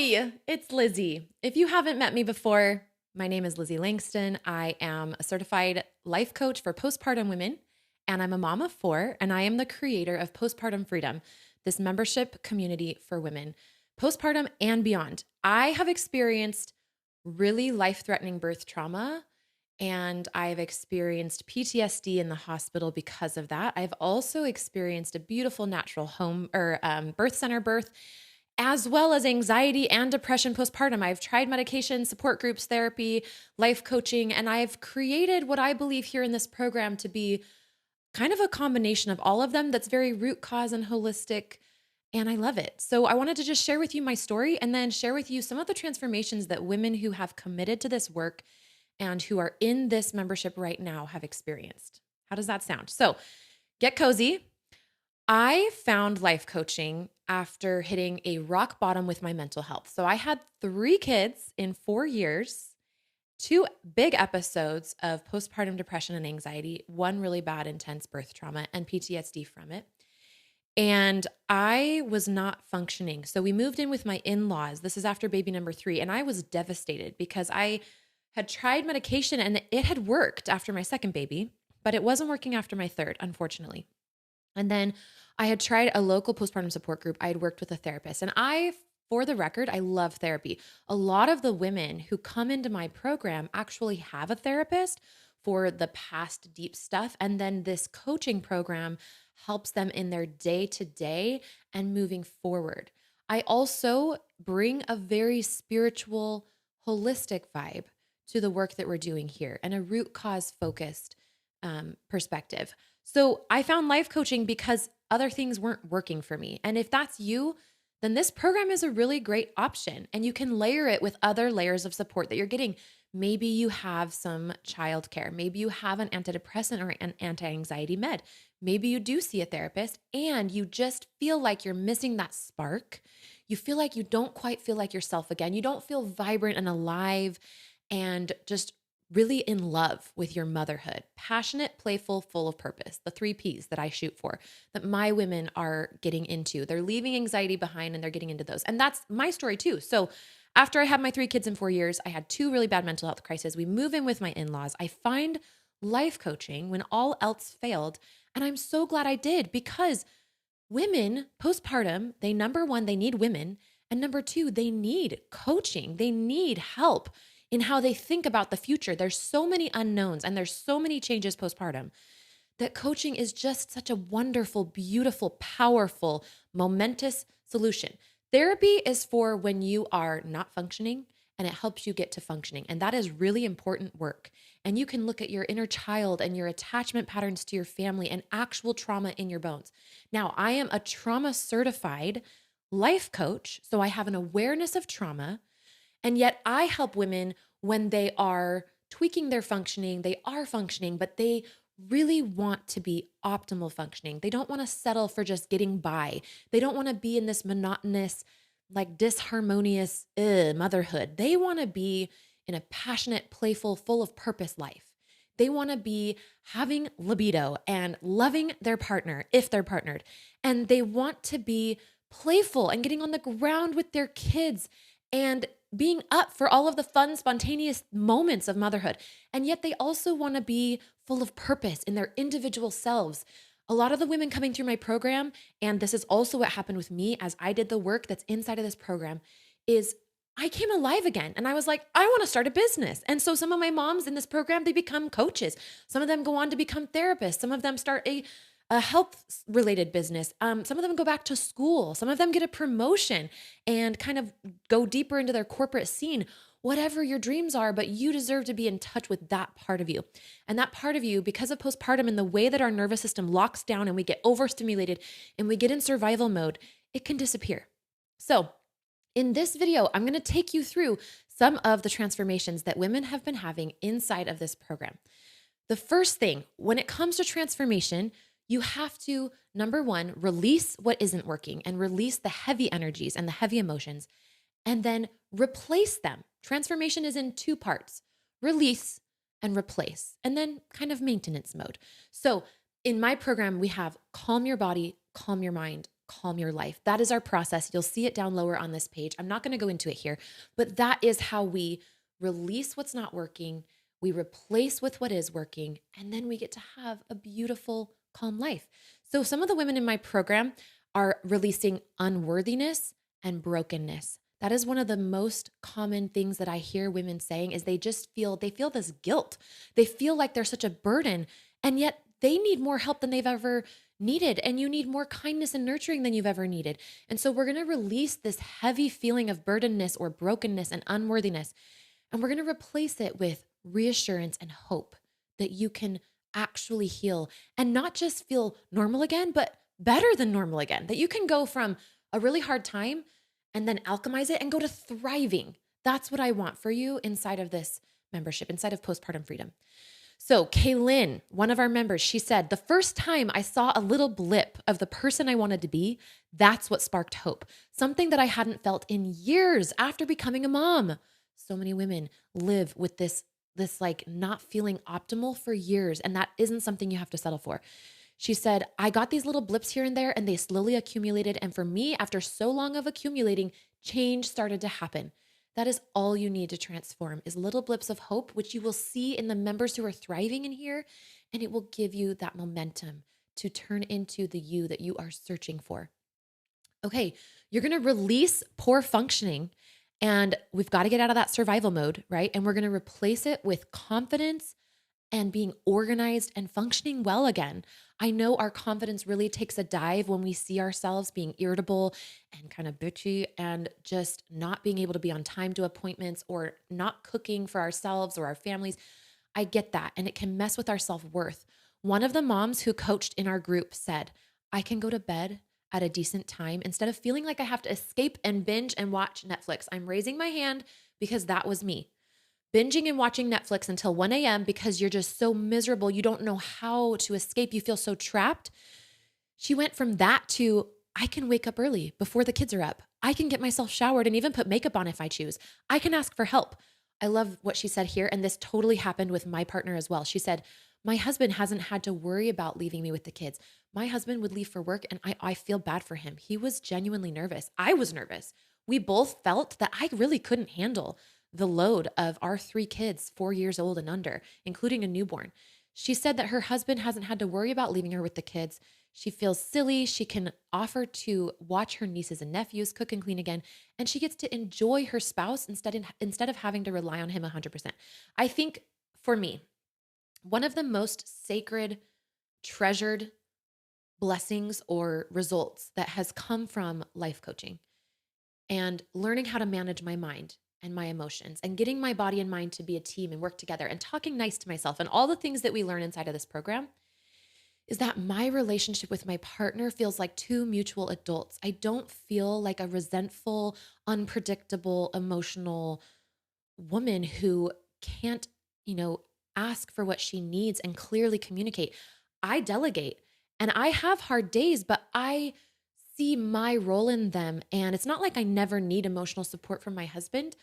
Hi, it's Lizzie. If you haven't met me before, my name is Lizzie Langston. I am a certified life coach for postpartum women, and I'm a mom of four, and I am the creator of Postpartum Freedom, this membership community for women, postpartum and beyond. I have experienced really life-threatening birth trauma, and I've experienced PTSD in the hospital because of that. I've also experienced a beautiful natural home or birth center birth, as well as anxiety and depression postpartum. I've tried medication, support groups, therapy, life coaching, and I've created what I believe here in this program to be kind of a combination of all of them that's very root cause and holistic. And I love it. So I wanted to just share with you my story and then share with you some of the transformations that women who have committed to this work and who are in this membership right now have experienced. How does that sound? So get cozy. I found life coaching after hitting a rock bottom with my mental health. So I had 3 kids in 4 years, 2 big episodes of postpartum depression and anxiety, 1 really bad, intense birth trauma and PTSD from it. And I was not functioning. So we moved in with my in-laws. This is after baby number 3. And I was devastated because I had tried medication and it had worked after my second baby, but it wasn't working after my third, unfortunately. And then I had tried a local postpartum support group. I had worked with a therapist. And for the record, I love therapy. A lot of the women who come into my program actually have a therapist for the past deep stuff. And then this coaching program helps them in their day-to-day and moving forward. I also bring a very spiritual, holistic vibe to the work that we're doing here and a root cause focused perspective. So I found life coaching because other things weren't working for me. And if that's you, then this program is a really great option and you can layer it with other layers of support that you're getting. Maybe you have some childcare. Maybe you have an antidepressant or an anti-anxiety med. Maybe you do see a therapist and you just feel like you're missing that spark. You feel like you don't quite feel like yourself again. You don't feel vibrant and alive and just really in love with your motherhood. Passionate, playful, full of purpose. The 3 Ps that I shoot for, that my women are getting into. They're leaving anxiety behind and they're getting into those. And that's my story too. So after I had my 3 kids in 4 years, I had 2 really bad mental health crises. We move in with my in-laws. I find life coaching when all else failed. And I'm so glad I did because women postpartum, number 1, they need women. And number 2, they need coaching. They need help in how they think about the future. There's so many unknowns and there's so many changes postpartum that coaching is just such a wonderful, beautiful, powerful, momentous solution. Therapy is for when you are not functioning and it helps you get to functioning. And that is really important work. And you can look at your inner child and your attachment patterns to your family and actual trauma in your bones. Now, I am a trauma certified life coach, so I have an awareness of trauma. And yet I help women when they are tweaking their functioning, they are functioning, but they really want to be optimal functioning. They don't want to settle for just getting by. They don't want to be in this monotonous, like disharmonious motherhood. They want to be in a passionate, playful, full of purpose life. They want to be having libido and loving their partner if they're partnered. And they want to be playful and getting on the ground with their kids and being up for all of the fun, spontaneous moments of motherhood. And yet they also want to be full of purpose in their individual selves. A lot of the women coming through my program, and this is also what happened with me as I did the work that's inside of this program, is I came alive again. And I was like, I want to start a business. And so some of my moms in this program, they become coaches. Some of them go on to become therapists. Some of them start a health related business. Some of them go back to school. Some of them get a promotion and kind of go deeper into their corporate scene, whatever your dreams are, but you deserve to be in touch with that part of you. And that part of you, because of postpartum and the way that our nervous system locks down and we get overstimulated and we get in survival mode, it can disappear. So in this video, I'm going to take you through some of the transformations that women have been having inside of this program. The first thing, when it comes to transformation, you have to, number 1, release what isn't working and release the heavy energies and the heavy emotions, and then replace them. Transformation is in 2 parts, release and replace, and then kind of maintenance mode. So in my program, we have calm your body, calm your mind, calm your life. That is our process. You'll see it down lower on this page. I'm not going to go into it here, but that is how we release what's not working, we replace with what is working, and then we get to have a beautiful, calm life. So some of the women in my program are releasing unworthiness and brokenness. That is one of the most common things that I hear women saying is they feel this guilt. They feel like they're such a burden, and yet they need more help than they've ever needed. And you need more kindness and nurturing than you've ever needed. And so we're going to release this heavy feeling of burdenness or brokenness and unworthiness. And we're going to replace it with reassurance and hope that you can actually heal and not just feel normal again, but better than normal again. That you can go from a really hard time and then alchemize it and go to thriving. That's what I want for you inside of this membership, inside of Postpartum Freedom. So Kaylin, one of our members, she said, the first time I saw a little blip of the person I wanted to be, that's what sparked hope. Something that I hadn't felt in years after becoming a mom. So many women live with this like not feeling optimal for years, and that isn't something you have to settle for. She said, I got these little blips here and there, and they slowly accumulated. And for me, after so long of accumulating, change started to happen. That is all you need to transform is little blips of hope, which you will see in the members who are thriving in here, and it will give you that momentum to turn into the you that you are searching for. Okay, you're going to release poor functioning, and we've got to get out of that survival mode, right? And we're going to replace it with confidence and being organized and functioning well again. I know our confidence really takes a dive when we see ourselves being irritable and kind of bitchy and just not being able to be on time to appointments or not cooking for ourselves or our families. I get that, and it can mess with our self-worth. One of the moms who coached in our group said, I can go to bed at a decent time instead of feeling like I have to escape and binge and watch Netflix. I'm raising my hand because that was me. Binging and watching Netflix until 1 a.m. because you're just so miserable. You don't know how to escape. You feel so trapped. She went from that to, I can wake up early before the kids are up. I can get myself showered and even put makeup on if I choose. I can ask for help. I love what she said here. And this totally happened with my partner as well. She said, my husband hasn't had to worry about leaving me with the kids. My husband would leave for work and I feel bad for him. He was genuinely nervous. I was nervous. We both felt that I really couldn't handle the load of our 3 kids, 4 years old and under, including a newborn. She said that her husband hasn't had to worry about leaving her with the kids. She feels silly. She can offer to watch her nieces and nephews cook and clean again, and she gets to enjoy her spouse instead of having to rely on him 100%. I think for me, one of the most sacred, treasured blessings or results that has come from life coaching and learning how to manage my mind and my emotions and getting my body and mind to be a team and work together and talking nice to myself and all the things that we learn inside of this program is that my relationship with my partner feels like 2 mutual adults. I don't feel like a resentful, unpredictable, emotional woman who can't, ask for what she needs and clearly communicate. I delegate and I have hard days, but I see my role in them. And it's not like I never need emotional support from my husband,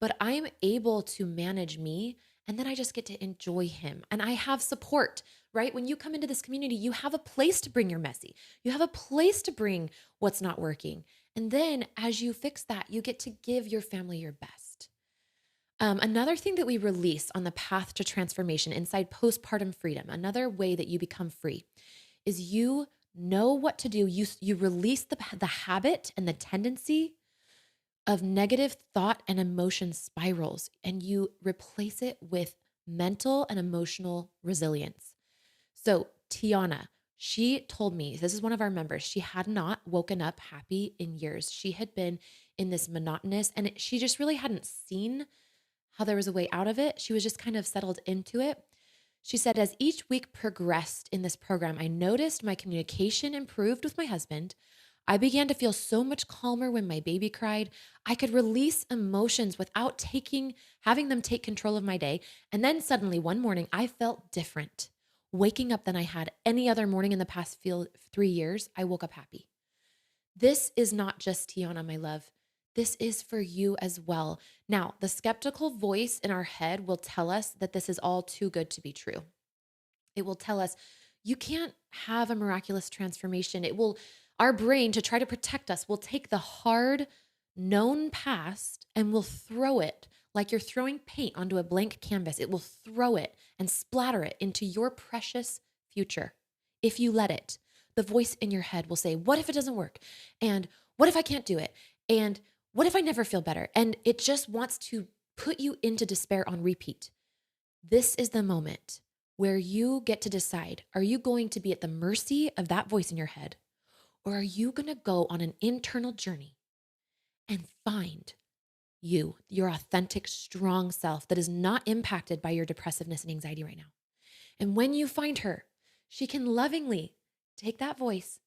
but I'm able to manage me. And then I just get to enjoy him. And I have support, right? When you come into this community, you have a place to bring your messy. You have a place to bring what's not working. And then as you fix that, you get to give your family your best. Another thing that we release on the path to transformation inside Postpartum Freedom, another way that you become free, is you know what to do. You release the habit and the tendency of negative thought and emotion spirals, and you replace it with mental and emotional resilience. So Tiana, she told me, this is one of our members, she had not woken up happy in years. She had been in this monotonous, and she just really hadn't seen how there was a way out of it. She was just kind of settled into it. She said, as each week progressed in this program, I noticed my communication improved with my husband. I began to feel so much calmer when my baby cried. I could release emotions without having them take control of my day. And then suddenly one morning I felt different. Waking up than I had any other morning in the past 3 years, I woke up happy. This is not just Tiana, my love. This is for you as well. Now, the skeptical voice in our head will tell us that this is all too good to be true. It will tell us you can't have a miraculous transformation. Our brain, to try to protect us, will take the hard, known past and will throw it like you're throwing paint onto a blank canvas. It will throw it and splatter it into your precious future. If you let it, the voice in your head will say, what if it doesn't work? And what if I can't do it? And what if I never feel better? And it just wants to put you into despair on repeat. This is the moment where you get to decide, are you going to be at the mercy of that voice in your head? Or are you going to go on an internal journey and find you, your authentic, strong self that is not impacted by your depressiveness and anxiety right now? And when you find her, she can lovingly take that voice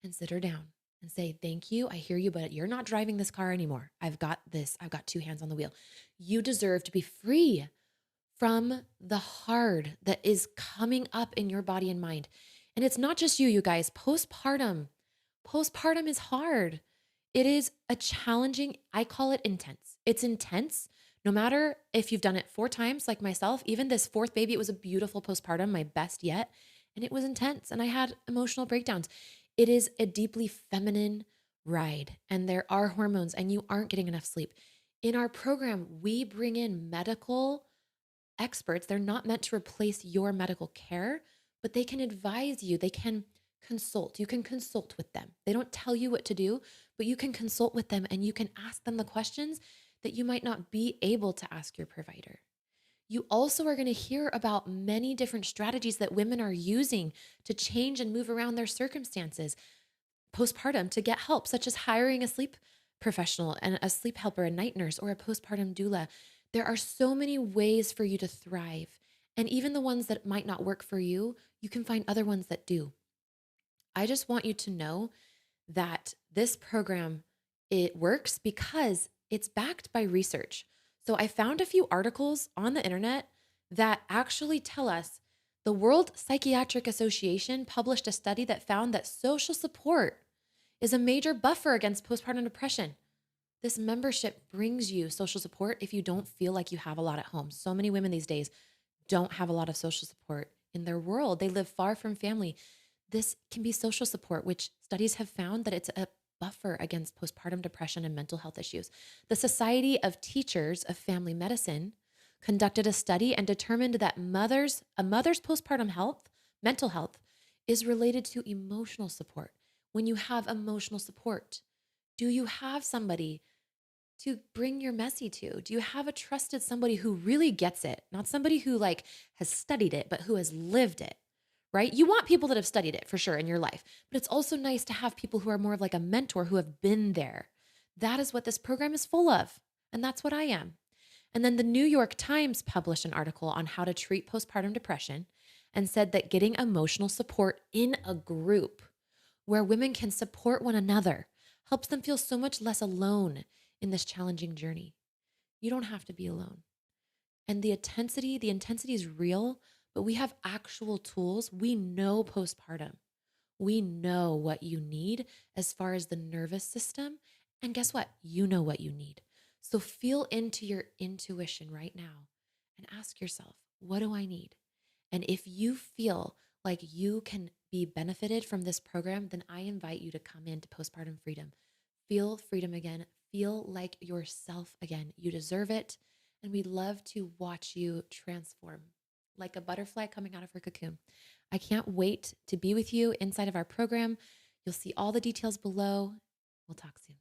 and sit her down and say, thank you, I hear you, but you're not driving this car anymore. I've got this. I've got two hands on the wheel. You deserve to be free from the hard that is coming up in your body and mind. And it's not just you guys. Postpartum is hard. It is a challenging, I call it intense. It's intense. No matter if you've done it 4 times like myself, even this 4th baby, it was a beautiful postpartum, my best yet. And it was intense and I had emotional breakdowns. It is a deeply feminine ride and there are hormones and you aren't getting enough sleep. In our program, we bring in medical experts. They're not meant to replace your medical care, but they can advise you. They can consult. You can consult with them. They don't tell you what to do, but you can consult with them and you can ask them the questions that you might not be able to ask your provider. You also are going to hear about many different strategies that women are using to change and move around their circumstances postpartum to get help, such as hiring a sleep professional and a sleep helper, a night nurse, or a postpartum doula. There are so many ways for you to thrive. And even the ones that might not work for you, you can find other ones that do. I just want you to know that this program, it works because it's backed by research. So I found a few articles on the internet that actually tell us the World Psychiatric Association published a study that found that social support is a major buffer against postpartum depression. This membership brings you social support if you don't feel like you have a lot at home. So many women these days don't have a lot of social support in their world. They live far from family. This can be social support, which studies have found that it's a buffer against postpartum depression and mental health issues. The Society of Teachers of Family Medicine conducted a study and determined that a mother's postpartum health, mental health, is related to emotional support. When you have emotional support, do you have somebody to bring your messy to? Do you have a trusted somebody who really gets it? Not somebody who has studied it, but who has lived it, right? You want people that have studied it for sure in your life, but it's also nice to have people who are more of like a mentor who have been there. That is what this program is full of. And that's what I am. And then the New York Times published an article on how to treat postpartum depression and said that getting emotional support in a group where women can support one another helps them feel so much less alone in this challenging journey. You don't have to be alone. And the intensity is real, but we have actual tools. We know postpartum. We know what you need as far as the nervous system. And guess what? You know what you need. So feel into your intuition right now and ask yourself, what do I need? And if you feel like you can be benefited from this program, then I invite you to come into Postpartum Freedom. Feel freedom again. Feel like yourself again. You deserve it. And we'd love to watch you transform like a butterfly coming out of her cocoon. I can't wait to be with you inside of our program. You'll see all the details below. We'll talk soon.